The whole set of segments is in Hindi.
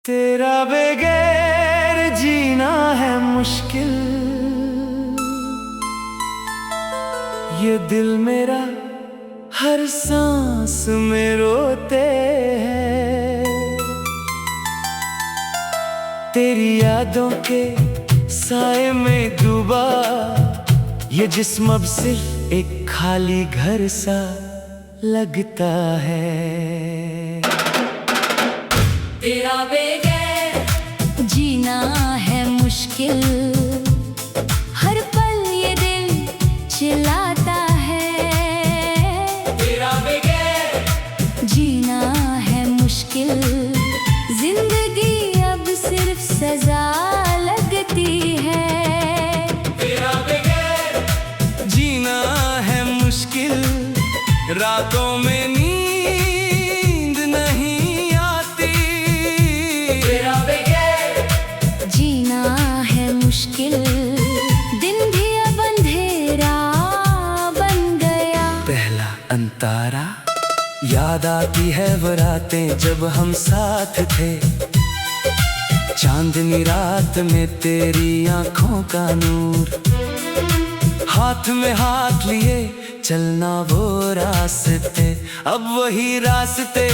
तेरा बगैर जीना है मुश्किल, ये दिल मेरा हर सांस में रोते हैं। तेरी यादों के साए में डूबा ये जिस्म अब सिर्फ एक खाली घर सा लगता है। तेरा बगैर जीना है मुश्किल, हर पल ये दिल चिल्लाता है। तेरा बगैर जीना है मुश्किल, जिंदगी अब सिर्फ सजा लगती है। तेरा बगैर जीना है मुश्किल, रातों में नींद नहीं आती। तेरा बगैर जीना है मुश्किल, दिन भी अब अंधेरा बन गया। पहला अंतारा याद आती है वो रातें जब हम साथ थे। चांदनी रात में तेरी आंखों का नूर, हाथ में हाथ लिए चलना वो रास्ते। अब वही रास्ते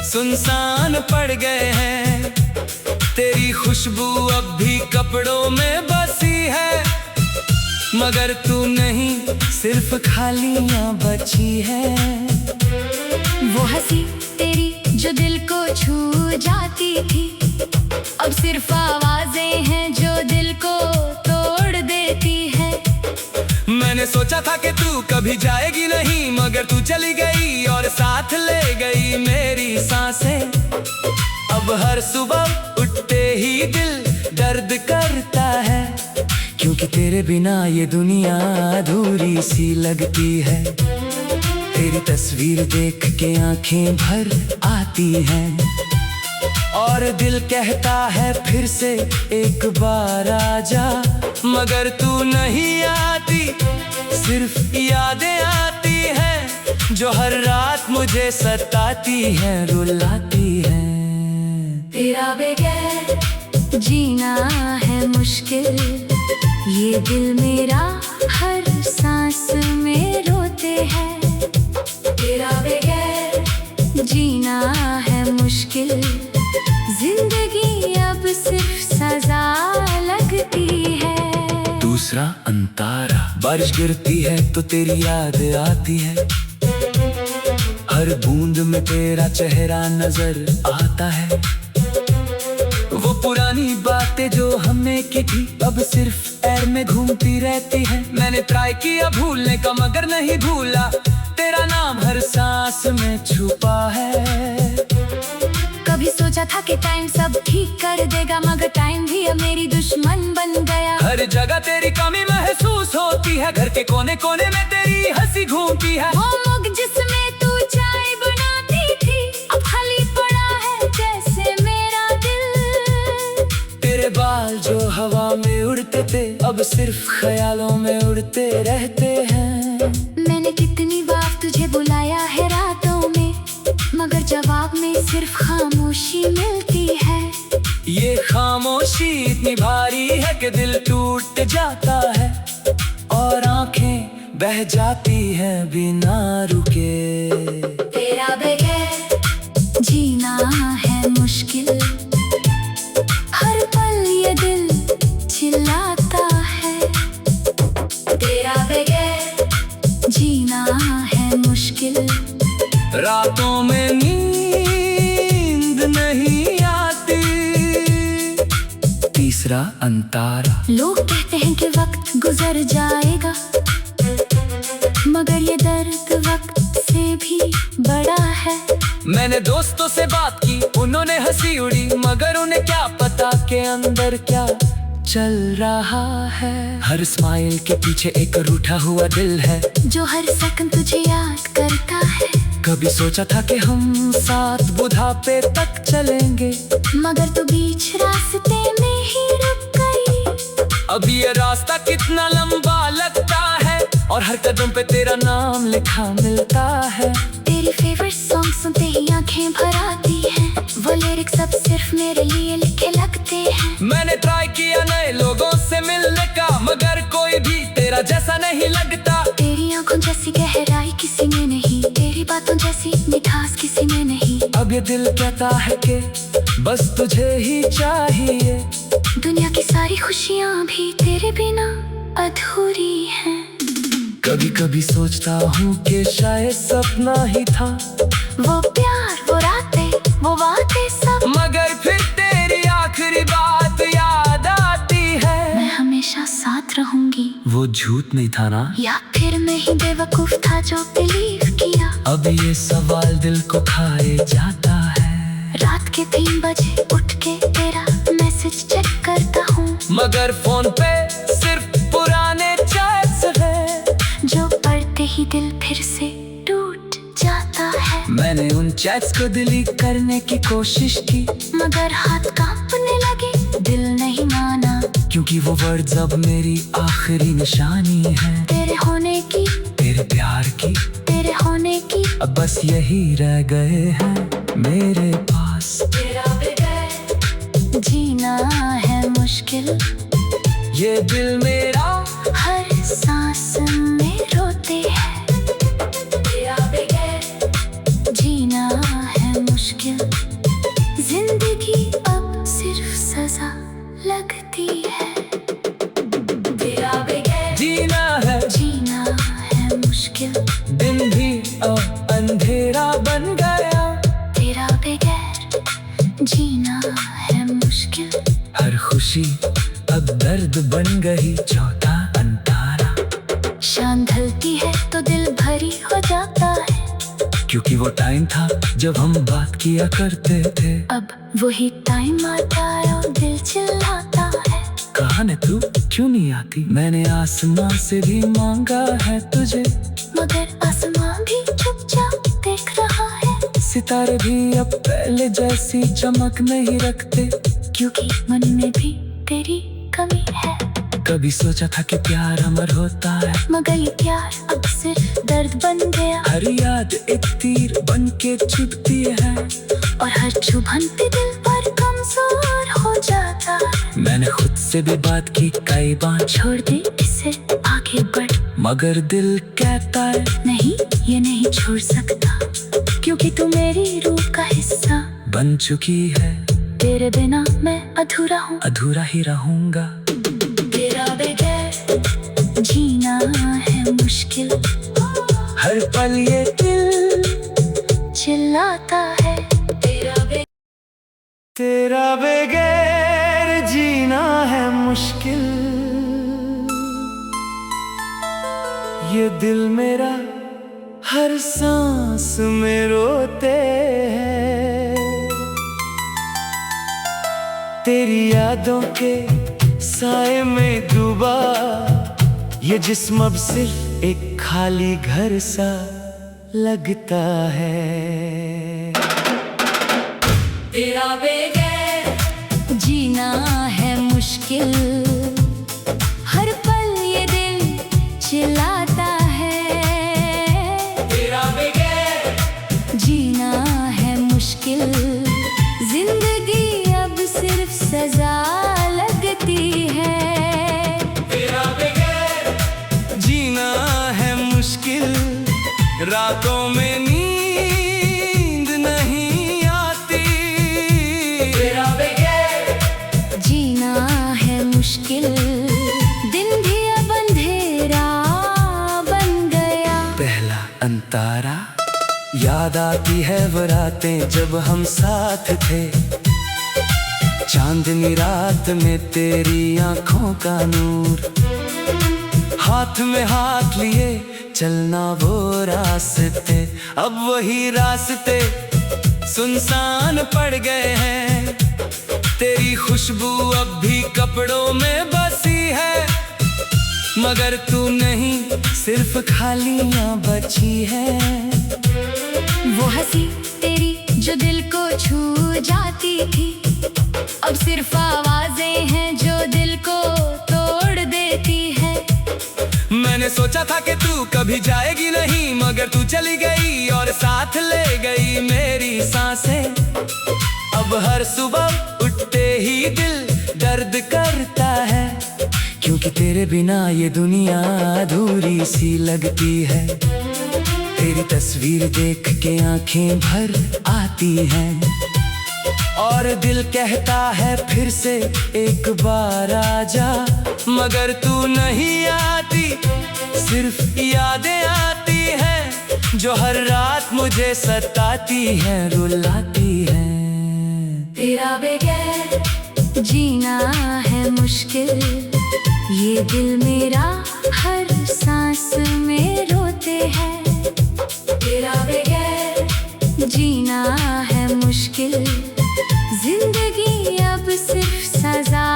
सुनसान पड़ गए हैं। तेरी खुशबू अब भी कपड़ों में बसी है, मगर तू नहीं, सिर्फ खालियां बची है। वो हंसी तेरी जो दिल को छू जाती थी, अब सिर्फ आवाजें हैं जो दिल को तोड़ देती है। मैंने सोचा था कि तू कभी जाएगी नहीं, मगर तू चली गई और साथ ले गई मेरी सांसें। अब हर सुबह उठते ही दिल दर्द करता है, क्योंकि तेरे बिना ये दुनिया अधूरी सी लगती है। तेरी तस्वीर देख के आंखें भर आती हैं, और दिल कहता है फिर से एक बार आजा, मगर तू नहीं आती। सिर्फ यादें आती हैं जो हर रात मुझे सताती हैं, रुलाती हैं। तेरा बगैर जीना है मुश्किल, ये दिल मेरा हर सांस में रोते हैं। तेरा बगैर जीना है मुश्किल, जिंदगी अब सिर्फ सजा लगती है। दूसरा अंतारा बारिश गिरती है तो तेरी याद आती है। हर बूंद में तेरा चेहरा नजर आता है। वो पुरानी बातें जो हमने की थी अब सिर्फ एर में घूमती रहती है। मैंने ट्राई किया भूलने का मगर नहीं भूला, तेरा नाम हर सांस में छुपा है। कभी सोचा था कि टाइम सब ठीक कर देगा, मगर टाइम भी अब मेरी दुश्मन बन गया। हर जगह तेरी कमी महसूस होती है, घर के कोने कोने में तेरी हंसी घूमती है। वो मग जिसमें तू चाय बनाती थी अब खाली पड़ा है जैसे मेरा दिल। तेरे बाल जो हवा में उड़ते थे अब सिर्फ ख्यालों में उड़ते रहते हैं। मैंने कितनी बार तुझे बुलाया है रातों में, मगर जवाब में सिर्फ खामोशी मिलती है। ये खामोशी इतनी भारी है कि दिल टूट जाता है, और आंखें बह जाती हैं बिना रुके। तेरा बगैर जीना है मुश्किल, हर पल ये दिल चिल्लाता है। तेरा बगैर जीना है मुश्किल, रातों में नींद नहीं आती। तीसरा अंतारा लोग कहते हैं कि वक्त गुजर जाएगा, मगर ये दर्द वक्त से भी बड़ा है। मैंने दोस्तों से बात की, उन्होंने हंसी उड़ी, मगर उन्हें क्या पता के अंदर क्या चल रहा है। हर स्माइल के पीछे एक रूठा हुआ दिल है, जो हर सेकंड तुझे याद करता है। कभी सोचा था कि हम साथ बुढ़ापे तक चलेंगे, मगर तू बीच रास्ते में ही रुक गई। अब ये रास्ता कितना लंबा लगता है, और हर कदम पे तेरा नाम लिखा मिलता है। तेरी फेवरेट सॉन्ग सुनते ही आंखें भर आती हैं, वो लिरिक्स अब सिर्फ मेरे जैसा नहीं लगता। तेरी आंखों जैसी गहराई किसी में नहीं, तेरी बातों जैसी मिठास किसी में नहीं। अब ये दिल कहता है कि बस तुझे ही चाहिए। दुनिया की सारी खुशियाँ भी तेरे बिना अधूरी हैं। कभी कभी सोचता हूँ कि शायद सपना ही था, वो प्यार, वो रातें, वो बातें सब। मगर फिर तेरी आखिरी बात याद आती है। मैं हमेशा साथ रहूंगी। वो झूठ नहीं था ना? या फिर मैं ही बेवकूफ था जो बिलीव किया। अब ये सवाल दिल को खाए जाता है। रात के 3 बजे उठ के तेरा मैसेज चेक करता हूँ, मगर फोन पे सिर्फ पुराने चैट्स हैं जो पढ़ते ही दिल फिर से टूट जाता है। मैंने उन चैट्स को डिलीट करने की कोशिश की, मगर हाथ कांपने लगे, दिल नहीं माना। क्योंकि वो वर्ड्स अब मेरी आखिरी निशानी है। तेरे होने की, तेरे प्यार की, तेरे होने की। अब बस यही रह गए हैं मेरे पास। तेरा बगैर जीना है मुश्किल। ये दिल मेरा हर सांस में रोते हैं। तेरा बगैर जीना है मुश्किल। जिंदगी अब सिर्फ सजा लगती है। तेरा बगैर जीना है मुश्किल। दिन भी अब अंधेरा बन गया। तेरा बगैर जीना है मुश्किल। हर खुशी अब दर्द बन गई चौथा अंतारा। शाम ढलती है तो दिल भारी हो जाता है। क्योंकि वो टाइम था जब हम बात किया करते थे। अब वही टाइम आता है और दिल चिल्लाता है। कहाँ है तू, क्यों नहीं आती? मैंने आसमां से भी मांगा है तुझे, मगर आसमां भी चुपचाप देख रहा है। सितारे भी अब पहले जैसी चमक नहीं रखते। क्योंकि मन में भी तेरी कमी है। कभी सोचा था कि प्यार अमर होता है, मगर ये प्यार अब सिर्फ दर्द बन गया। हर याद एक तीर बन के चुभती है, और हर चुभन पे दिल पर कमजोर हो जाता है। मैंने खुद से भी बात की कई बार, छोड़ दे इसे आगे बढ़। मगर दिल कहता है नहीं, ये नहीं छोड़ सकता। क्योंकि तू मेरी रूह का हिस्सा बन चुकी है। तेरे बिना मैं अधूरा हूँ, अधूरा ही रहूंगा। तेरा बगैर जीना है मुश्किल। हर पल ये दिल चिल्लाता है। तेरा बगैर जीना है मुश्किल। ये दिल मेरा हर सांस में रोते हैं। तेरी यादों के साए में डूबा ये जिस्म अब सिर्फ एक खाली घर सा लगता है। तेरा बगैर जीना है मुश्किल। हर पल ये दिल चिल्लाता है। तेरा बगैर जीना है मुश्किल। जिंदगी अब सिर्फ सजा लगती है। तेरा बगैर जीना है मुश्किल। रातों में नींद नहीं आती। तेरा बगैर जीना है मुश्किल। दिन भी अब अंधेरा बन गया। पहला अंतारा याद आती है वो रातें जब हम साथ थे। चांदनी रात में तेरी आंखों का नूर, हाथ में हाथ लिए चलना वो रास्ते। अब वही रास्ते सुनसान पड़ गए हैं। तेरी खुशबू अब भी कपड़ों में बसी है। मगर तू नहीं, सिर्फ खालियां बची है। वो हंसी तेरी जो दिल को छू जाती थी, अब सिर्फ आवाजें हैं जो दिल को तोड़ देती है। मैंने सोचा था कि तू कभी जाएगी नहीं, मगर तू चली गई और साथ ले गई मेरी सांसें। अब हर सुबह उठते ही दिल दर्द करता है। क्योंकि क्योंकि तेरे बिना ये दुनिया अधूरी सी लगती है। तेरी तस्वीर देख के आंखें भर आती हैं और दिल कहता है फिर से एक बार आजा, मगर तू नहीं आती, सिर्फ यादें आती हैं जो हर रात मुझे सताती हैं, रुलाती हैं। तेरा बगैर जीना है मुश्किल, ये दिल मेरा हर सांस में रोते हैं। तेरा बगैर जीना है मुश्किल, जिंदगी अब सिर्फ सजा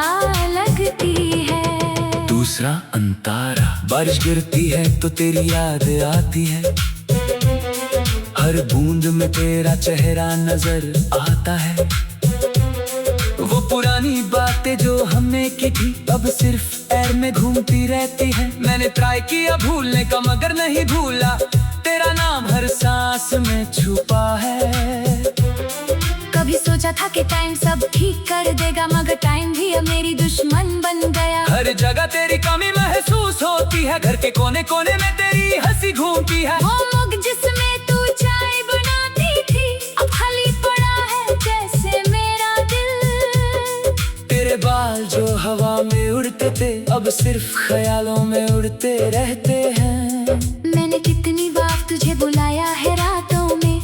लगती है। दूसरा अंतारा, बारिश गिरती है तो तेरी याद आती है, हर बूंद में तेरा चेहरा नजर आता है। वो पुरानी बातें जो हमने की थी अब सिर्फ एयर में घूमती रहती है। मैंने ट्राई किया भूलने का मगर नहीं भूला, तेरा नाम हर सांस में छुपा है। कभी सोचा था कि टाइम सब ठीक कर देगा, मगर टाइम भी अब मेरी दुश्मन बन गया। हर जगह तेरी कमी महसूस होती है, घर के कोने कोने में तेरी हंसी घूमती है। वो मग जिसमें तू चाय बनाती थी अब खाली पड़ा है जैसे मेरा दिल। तेरे बाल जो हवा में उड़ते थे अब सिर्फ ख्यालों में उड़ते रहते हैं। मैंने कितनी बार तुझे बुलाया है रातों में,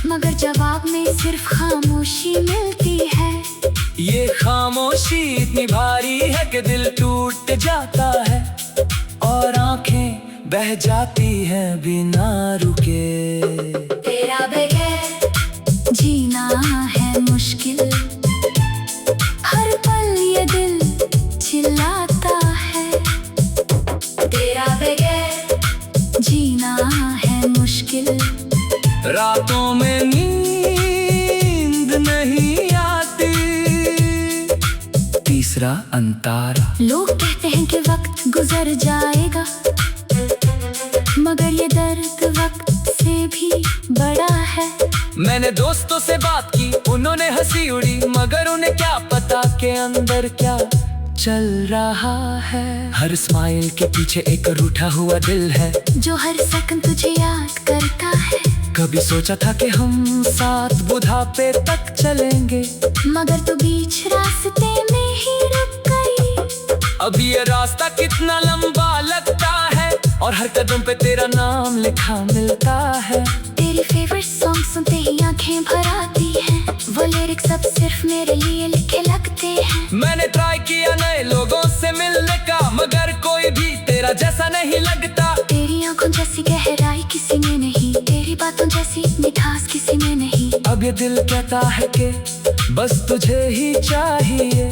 मगर जवाब में सिर्फ खामोशी मिलती है। ये खामोशी इतनी भारी है कि दिल टूट जाता है और आंखें बह जाती हैं बिना रुके। तेरा बगैर जीना है मुश्किल, हर पल ये दिल चिल्लाता है। तेरा बगैर जीना है मुश्किल, रातों में नींद नहीं आती। तीसरा अंतारा, लोग कहते हैं कि वक्त गुजर जाएगा, मगर ये दर्द वक्त से भी बड़ा है। मैंने दोस्तों से बात की, उन्होंने हंसी उड़ी, मगर उन्हें क्या पता के अंदर क्या चल रहा है। हर स्माइल के पीछे एक रूठा हुआ दिल है जो हर सेकंड तुझे याद करता है। कभी सोचा था कि हम साथ बुढ़ापे तक चलेंगे, मगर तू बीच रास्ते में ही रुक गई। अब ये रास्ता कितना लंबा लगता है और हर कदम पे तेरा नाम लिखा मिलता है। तेरी फेवरेट सॉन्ग सुनते ही आंखें भर आती हैं, वो लिरिक्स अब सिर्फ मेरे लिए लिखे लगते हैं। मैंने ट्राई किया नए लोगों से मिलने का, मगर कोई भी तेरा जैसा नहीं लगता। तेरी आंखों जैसी गहराई किसी में नहीं, तेरी बातों जैसी मिठास किसी में नहीं। अब ये दिल कहता है कि बस तुझे ही चाहिए।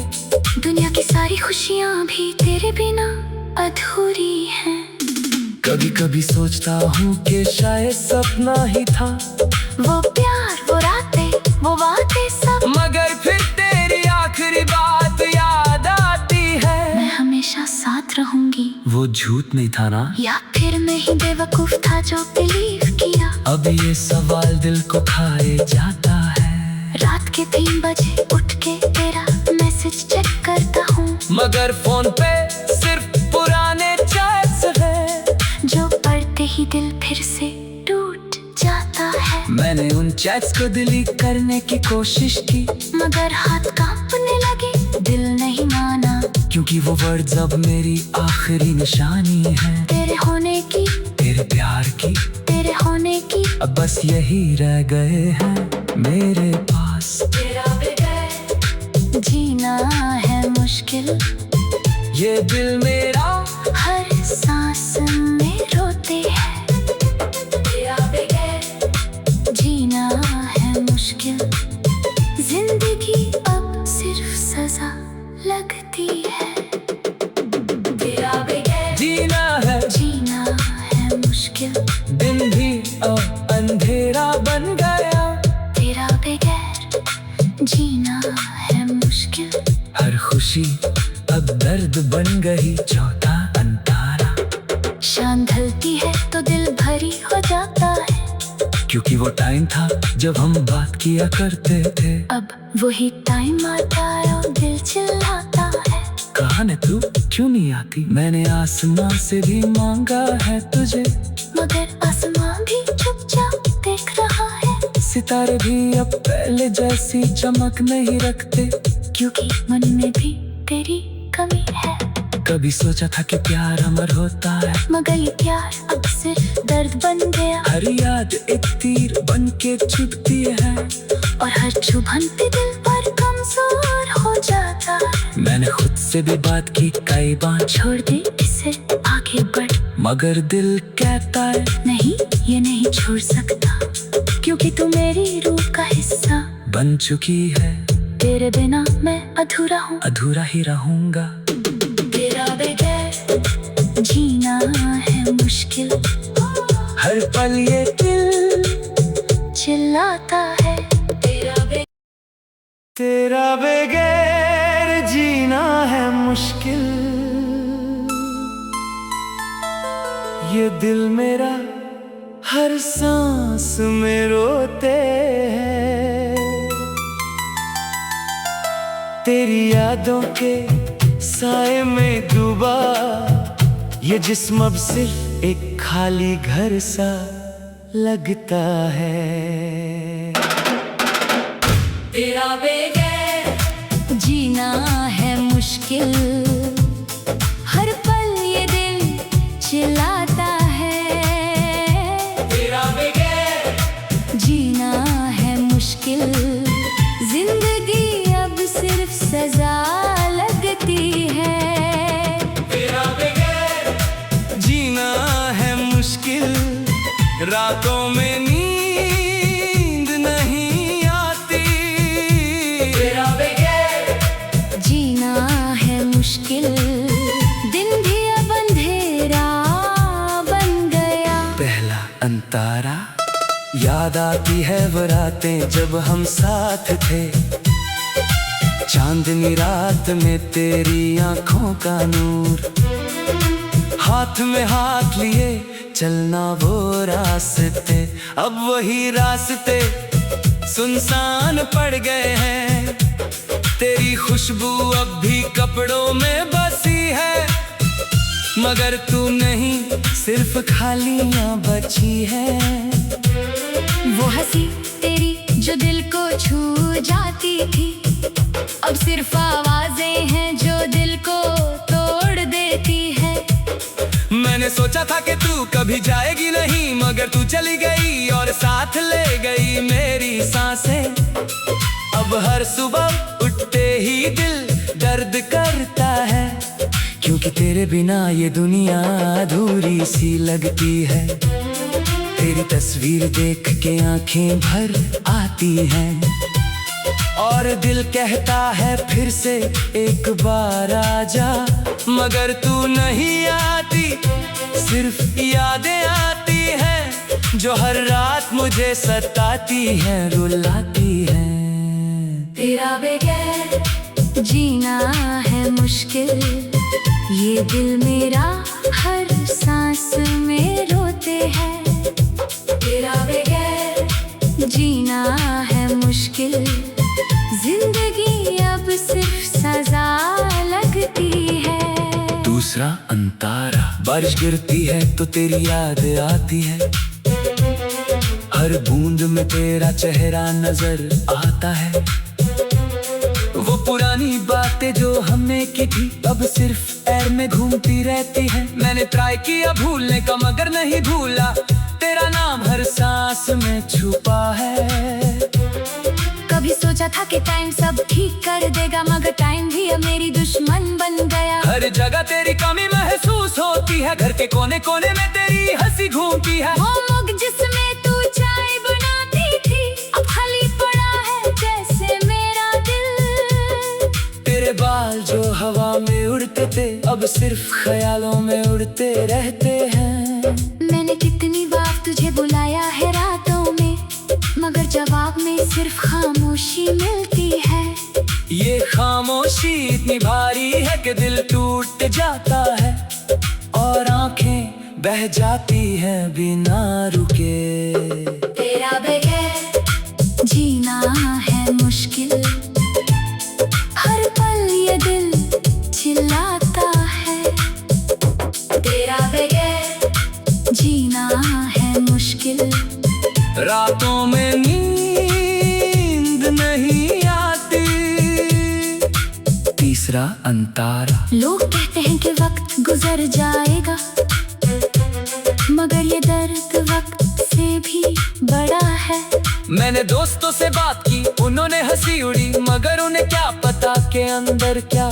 दुनिया की सारी खुशियाँ भी तेरे बिना अधूरी हैं। कभी कभी सोचता हूँ कि शायद सपना ही था, वो प्यार, वो रातें, वो बातें सब, मगर फिर तेरी आखिरी बात याद आती है। मैं हमेशा साथ रहूंगी, वो झूठ नहीं था ना, या फिर मैं ही बेवकूफ था जो बिलीव किया। अब ये सवाल दिल को खाए जाता है। रात के 3 बजे उठ के तेरा मैसेज चेक करता हूँ, मगर फोन पे सिर्फ पुराने चैट्स हैं जो पढ़ते ही दिल फिर से टूट जाता है। मैंने उन चैट्स को डिलीट करने की कोशिश की, मगर हाथ कांपने लगे, दिल नहीं माना, क्योंकि वो वर्ड्स अब मेरी आखिरी निशानी है। तेरे होने की, तेरे प्यार की, तेरे होने की, अब बस यही रह गए हैं मेरे पास। तेरा बगैर जीना है मुश्किल, ये दिल मेरा हर सांस में रोते हैं। तेरा बगैर जीना है मुश्किल, जिंदगी अब सिर्फ सजा लगती है। तेरा बगैर जीना है मुश्किल, दिन भी अब अंधेरा बन गया। तेरा बगैर जीना है मुश्किल, हर खुशी अब दर्द बन गई। चौथा अंतारा, शाम ढलती है तो दिल भरी हो जाता है, क्योंकि वो टाइम था जब हम बात किया करते थे। अब वही टाइम आता है और दिल चिल्लाता है। कहाँ है तू, क्यों नहीं आती? मैंने आसमां से भी मांगा है तुझे, मगर आसमां भी चुपचाप देख रहा है। सितारे भी अब पहले जैसी चमक नहीं रखते, क्योंकि मन में भी तेरी कमी है। कभी सोचा था कि प्यार अमर होता है, मगर ये प्यार अब सिर्फ दर्द बन गया। हर याद एक तीर बन के चुभती है, और हर चुभन पे दिल पर कमजोर हो जाता है। मैंने खुद से भी बात की कई बार, छोड़ दे इसे आगे बढ़, मगर दिल कहता है नहीं ये नहीं छोड़ सकता, क्योंकि तू मेरी रूह का हिस्सा बन चुकी है। तेरे बिना मैं अधूरा हूँ, अधूरा ही रहूंगा। तेरा बगैर जीना है मुश्किल, हर पल ये दिल चिल्लाता है। तेरा बगैर जीना है मुश्किल, ये दिल मेरा हर सांस में रोते हैं। तेरी यादों के साए में डूबा ये जिस्म अब सिर्फ एक खाली घर सा लगता है। तेरा बगैर जीना है मुश्किल, हर पल ये दिल चिल्लाता है। तेरा बगैर जीना है मुश्किल, जिंदगी अब सिर्फ सजा लगती है। तेरा बगैर जीना है मुश्किल, रातों में नींद नहीं आती। तेरा बगैर जीना है मुश्किल, दिन भी अब अंधेरा बन गया। पहला अंतारा याद आती है वो रातें जब हम साथ थे, चांदनी रात में तेरी आंखों का नूर, हाथ में हाथ लिए चलना वो रास्ते, अब वही रास्ते सुनसान पड़ गए हैं। तेरी खुशबू अब भी कपड़ों में बसी है, मगर तू नहीं सिर्फ खालियां बची है। वो हंसी तेरी जो दिल को छू जाती थी, अब सिर्फ आवाजें हैं जो दिल को तोड़ देती है। मैंने सोचा था कि तू कभी जाएगी नहीं, मगर तू चली गई और साथ ले गई मेरी सांसें। अब हर सुबह उठते ही दिल दर्द करता है, क्योंकि तेरे बिना ये दुनिया अधूरी सी लगती है। तेरी तस्वीर देख के आंखें भर आती हैं, और दिल कहता है फिर से एक बार आजा, मगर तू नहीं आती, सिर्फ यादें आती हैं जो हर रात मुझे सताती हैं, रुलाती हैं। तेरा बगैर जीना है मुश्किल, ये दिल मेरा हर सांस में रोते हैं। तेरा बगैर जीना है मुश्किल, जिंदगी अब सिर्फ सजा लगती है। दूसरा अंतारा बारिश गिरती है तो तेरी याद आती है, हर बूंद में तेरा चेहरा नजर आता है। वो पुरानी बातें जो हमने की थी अब सिर्फ एयर में घूमती रहती है। मैंने ट्राई किया भूलने का मगर नहीं भूला, तेरा नाम हर सांस में छुपा है। कभी सोचा था कि टाइम सब ठीक कर देगा, मगर टाइम भी अब मेरी दुश्मन बन गया। हर जगह तेरी कमी महसूस होती है, घर के कोने कोने में तेरी हंसी घूमती है। वो मग जिसमें तू चाय बनाती थी अब खाली पड़ा है जैसे मेरा दिल। तेरे बाल जो हवा में उड़ते थे अब सिर्फ ख्यालों में उड़ते रहते हैं। मैंने कितनी बार तुझे बुलाया है रातों में, मगर जवाब में सिर्फ खामोशी मिलती है। ये खामोशी इतनी भारी है कि दिल टूट जाता है, और आंखें बह जाती हैं बिना रुके। तेरा बगैर जीना है मुश्किल, हर पल ये दिल तीसरा अंतारा। लोग कहते हैं कि वक्त गुजर जाएगा, मगर ये दर्द वक्त से भी बड़ा है। मैंने दोस्तों से बात की, उन्होंने हंसी उड़ी, मगर उन्हें क्या पता के अंदर क्या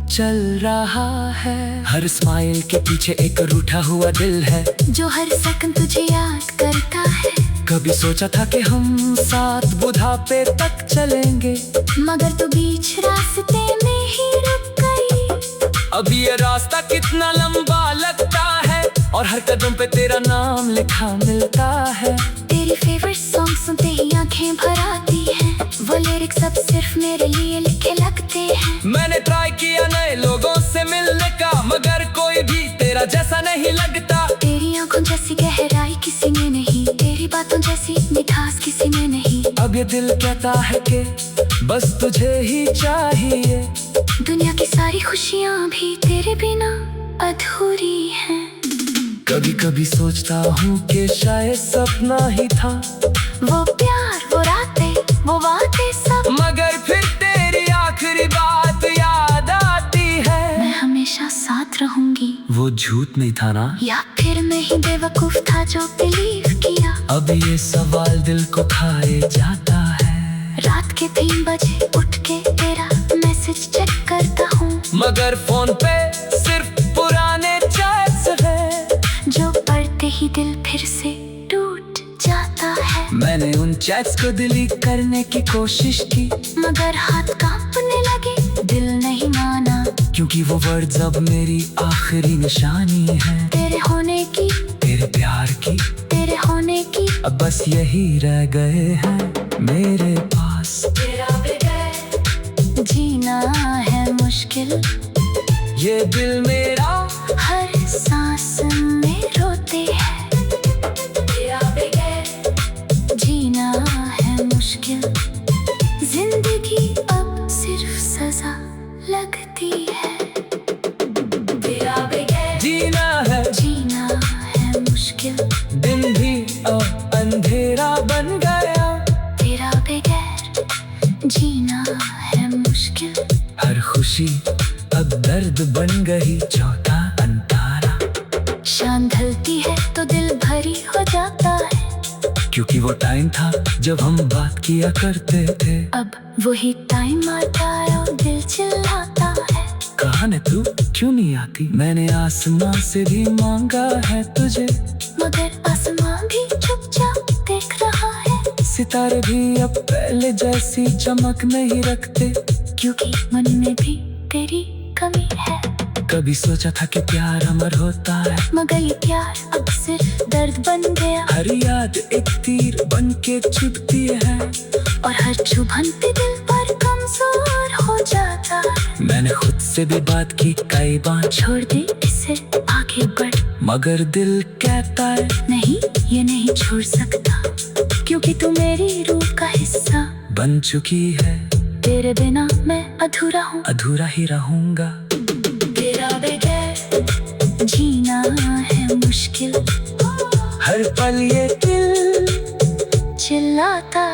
चल रहा है। हर स्माइल के पीछे एक रूठा हुआ दिल है, जो हर सेकंड तुझे याद करता है। कभी सोचा था कि हम साथ बुढ़ापे तक चलेंगे, मगर तू बीच रास्ते में ही रुक गई। अब ये रास्ता कितना लंबा लगता है, और हर कदम पे तेरा नाम लिखा मिलता है। तेरी फेवरेट सॉन्ग सुनते ही आंखें भर आती हैं, वो लिरिक्स अब सिर्फ मेरे लिए लिखे लगते हैं। मैंने ट्राई किया नए लोगों से मिलने का, मगर कोई भी तेरा जैसा नहीं लगता। तेरी आंखों जैसी गहराई किसी में नहीं, तेरी बातों जैसी मिठास किसी में नहीं। अब ये दिल कहता है कि बस तुझे ही चाहिए। दुनिया की सारी खुशियाँ भी तेरे बिना अधूरी हैं। कभी कभी सोचता हूँ कि शायद सपना ही था, वो प्यार, वो रातें, वो बातें सब, मगर फिर तेरी आखिरी बात याद आती है। मैं हमेशा साथ रहूंगी। वो झूठ नहीं था ना, या फिर मैं ही बेवकूफ था जो बिलीव किया। अब ये सवाल दिल को खाए जाता है। रात के 3 बजे उठ के तेरा मैसेज चेक करता हूँ, मगर फोन पे सिर्फ पुराने चैट्स हैं, जो पढ़ते ही दिल फिर से टूट जाता है। मैंने उन चैट्स को डिलीट करने की कोशिश की, मगर हाथ कांपने लगे, दिल नहीं माना। क्योंकि वो वर्ड्स अब मेरी आखिरी निशानी है। तेरे होने की, तेरे प्यार की, तेरे होने की, अब बस यही रह गए हैं मेरे पास। तेरा बगैर जीना है मुश्किल, ये दिल मेरा हर सांस में रोते हैं। तेरा बगैर जीना है मुश्किल, जिंदगी अब सिर्फ सजा लगती है। तेरा बगैर जीना है मुश्किल, दिन भी अब अंधेरा बन गया। तेरा बगैर जीना है मुश्किल, हर खुशी अब दर्द बन गई। चौथा अंतारा। शाम ढलती है तो दिल भारी हो जाता है, क्योंकि वो टाइम था जब हम बात किया करते थे। अब वही टाइम आता है और दिल चिल्लाता है। कहाँ है तू, क्यों नहीं आती? मैंने आसमां से भी मांगा है तुझे, मगर आसमां भी चुपचाप देख रहा है। सितारे भी अब पहले जैसी चमक नहीं रखते, क्योंकि मन में भी तेरी कमी है। कभी सोचा था कि प्यार अमर होता है, मगर ये प्यार अब सिर्फ दर्द बन गया। हर याद एक तीर बन के चुभती है, और हर चुभन पे दिल पर कमजोर हो जाता है। मैंने खुद से भी बात की कई बार, छोड़ दे इसे, आगे बढ़, मगर दिल कहता है नहीं, ये नहीं छोड़ सकता, क्योंकि तू मेरी रूह का हिस्सा बन चुकी है। तेरे बिना मैं अधूरा हूँ, अधूरा ही रहूंगा। तेरा बगैर जीना है मुश्किल, हर पल ये दिल चिल्लाता